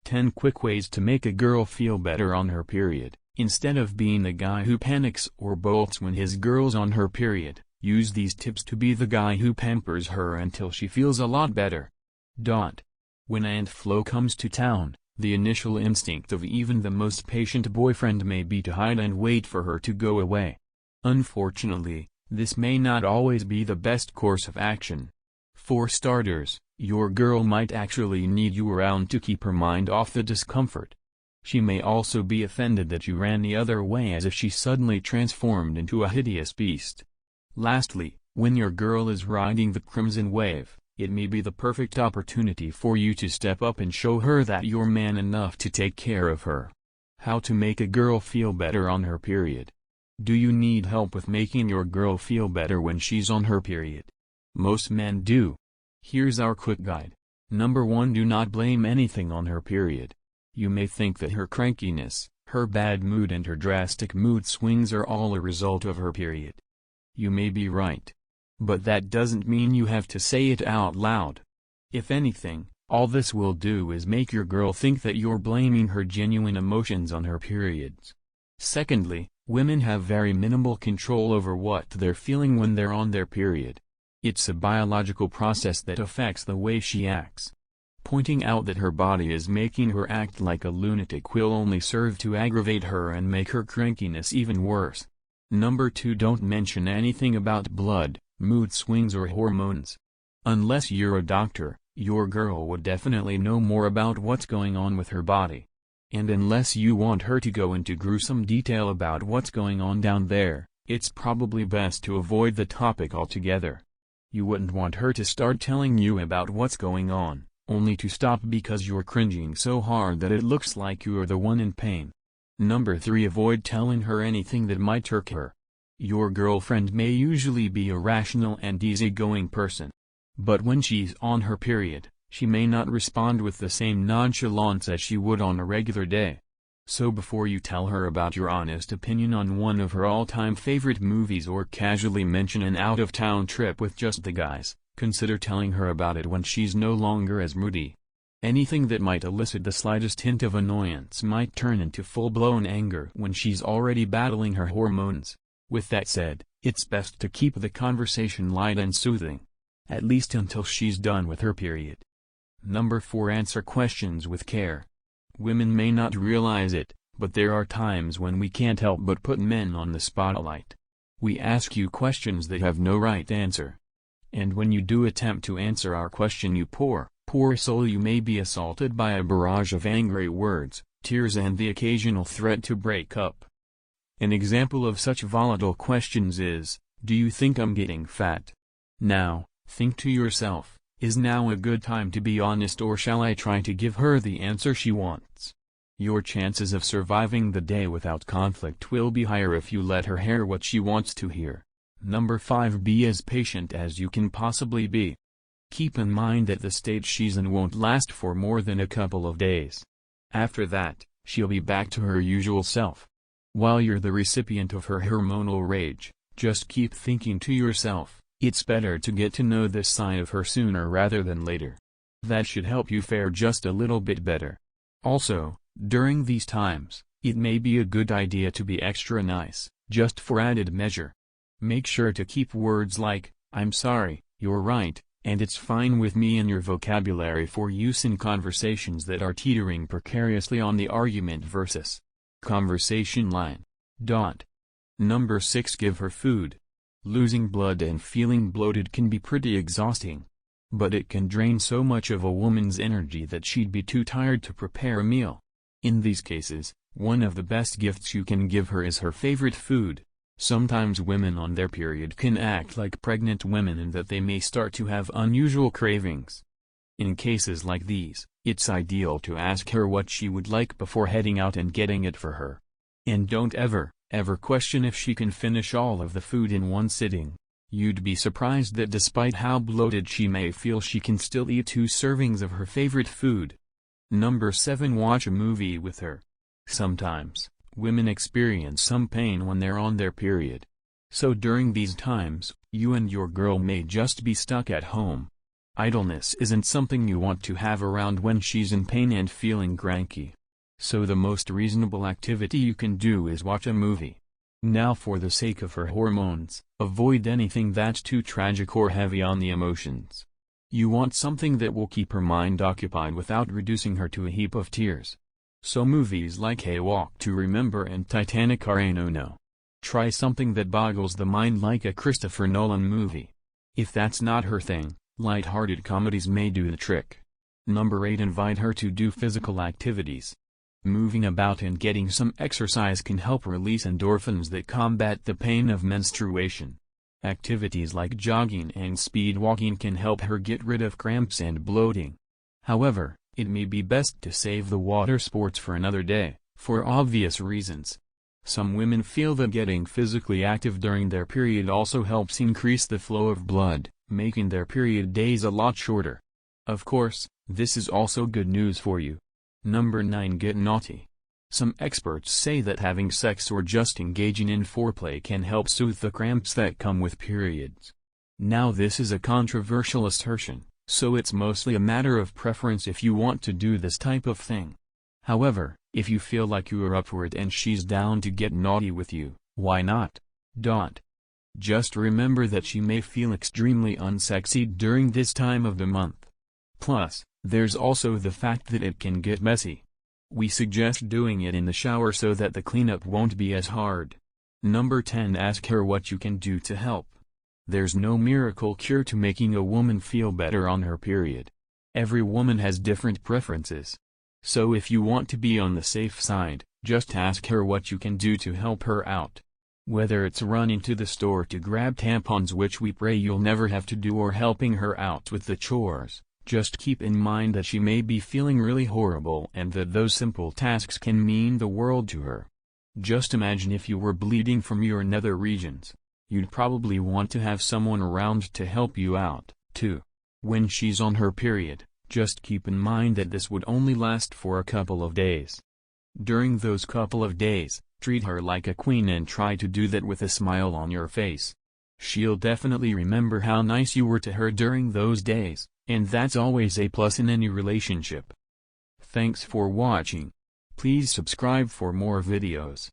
10 quick ways to make a girl feel better on her period. Instead of being the guy who panics or bolts when his girl's on her period, use these tips to be the guy who pampers her until she feels a lot better. When Aunt Flo comes to town, the initial instinct of even the most patient boyfriend may be to hide and wait for her to go away. Unfortunately, this may not always be the best course of action. For starters, your girl might actually need you around to keep her mind off the discomfort. She may also be offended that you ran the other way, as if she suddenly transformed into a hideous beast. Lastly, when your girl is riding the crimson wave, it may be the perfect opportunity for you to step up and show her that you're man enough to take care of her. How to make a girl feel better on her period. Do you need help with making your girl feel better when she's on her period? Most men do. Here's our quick guide. Number 1. Do not blame anything on her period. You may think that her crankiness, her bad mood and her drastic mood swings are all a result of her period. You may be right. But that doesn't mean you have to say it out loud. If anything, all this will do is make your girl think that you're blaming her genuine emotions on her periods. Secondly, women have very minimal control over what they're feeling when they're on their period. It's a biological process that affects the way she acts. Pointing out that her body is making her act like a lunatic will only serve to aggravate her and make her crankiness even worse. Number 2. Don't mention anything about blood, mood swings or hormones. Unless you're a doctor, your girl would definitely know more about what's going on with her body. And unless you want her to go into gruesome detail about what's going on down there, it's probably best to avoid the topic altogether. You wouldn't want her to start telling you about what's going on, only to stop because you're cringing so hard that it looks like you're the one in pain. Number 3. Avoid telling her anything that might irk her. Your girlfriend may usually be a rational and easygoing person. But when she's on her period, she may not respond with the same nonchalance as she would on a regular day. So before you tell her about your honest opinion on one of her all-time favorite movies or casually mention an out-of-town trip with just the guys, consider telling her about it when she's no longer as moody. Anything that might elicit the slightest hint of annoyance might turn into full-blown anger when she's already battling her hormones. With that said, it's best to keep the conversation light and soothing. At least until she's done with her period. Number 4. Answer questions with care. Women may not realize it, but there are times when we can't help but put men on the spotlight. We ask you questions that have no right answer. And when you do attempt to answer our question, you poor soul, you may be assaulted by a barrage of angry words, tears and the occasional threat to break up. An example of such volatile questions is, do you think I'm getting fat? Now, think to yourself, is now a good time to be honest, or shall I try to give her the answer she wants? Your chances of surviving the day without conflict will be higher if you let her hear what she wants to hear. Number 5. Be as patient as you can possibly be. Keep in mind that the stage she's in won't last for more than a couple of days. After that, she'll be back to her usual self. While you're the recipient of her hormonal rage, just keep thinking to yourself, it's better to get to know this side of her sooner rather than later. That should help you fare just a little bit better. Also, during these times, it may be a good idea to be extra nice, just for added measure. Make sure to keep words like, I'm sorry, you're right, and it's fine with me in your vocabulary for use in conversations that are teetering precariously on the argument versus conversation line. Number 6. Give her food. Losing blood and feeling bloated can be pretty exhausting. But it can drain so much of a woman's energy that she'd be too tired to prepare a meal. In these cases, one of the best gifts you can give her is her favorite food. Sometimes women on their period can act like pregnant women in that they may start to have unusual cravings. In cases like these, it's ideal to ask her what she would like before heading out and getting it for her. And don't ever question if she can finish all of the food in one sitting. You'd be surprised that despite how bloated she may feel, she can still eat 2 servings of her favorite food. Number 7. Watch a movie with her. Sometimes, women experience some pain when they're on their period. So during these times, you and your girl may just be stuck at home. Idleness isn't something you want to have around when she's in pain and feeling cranky. So the most reasonable activity you can do is watch a movie. Now, for the sake of her hormones, avoid anything that's too tragic or heavy on the emotions. You want something that will keep her mind occupied without reducing her to a heap of tears. So movies like A Walk to Remember and Titanic are a no-no. Try something that boggles the mind like a Christopher Nolan movie. If that's not her thing, light-hearted comedies may do the trick. Number 8. Invite her to do physical activities. Moving about and getting some exercise can help release endorphins that combat the pain of menstruation. Activities like jogging and speed walking can help her get rid of cramps and bloating. However, it may be best to save the water sports for another day, for obvious reasons. Some women feel that getting physically active during their period also helps increase the flow of blood, making their period days a lot shorter. Of course, this is also good news for you. Number 9. Get naughty. Some experts say that having sex or just engaging in foreplay can help soothe the cramps that come with periods. Now, this is a controversial assertion, so it's mostly a matter of preference if you want to do this type of thing. However, if you feel like you are up for it and she's down to get naughty with you, why not? Just remember that she may feel extremely unsexy during this time of the month. Plus, there's also the fact that it can get messy. We suggest doing it in the shower so that the cleanup won't be as hard. Number 10. Ask her what you can do to help. There's no miracle cure to making a woman feel better on her period. Every woman has different preferences. So if you want to be on the safe side, just ask her what you can do to help her out. Whether it's running to the store to grab tampons, which we pray you'll never have to do, or helping her out with the chores, just keep in mind that she may be feeling really horrible and that those simple tasks can mean the world to her. Just imagine if you were bleeding from your nether regions. You'd probably want to have someone around to help you out, too. When she's on her period, just keep in mind that this would only last for a couple of days. During those couple of days, treat her like a queen and try to do that with a smile on your face. She'll definitely remember how nice you were to her during those days, and that's always a plus in any relationship. Thanks for watching. Please subscribe for more videos.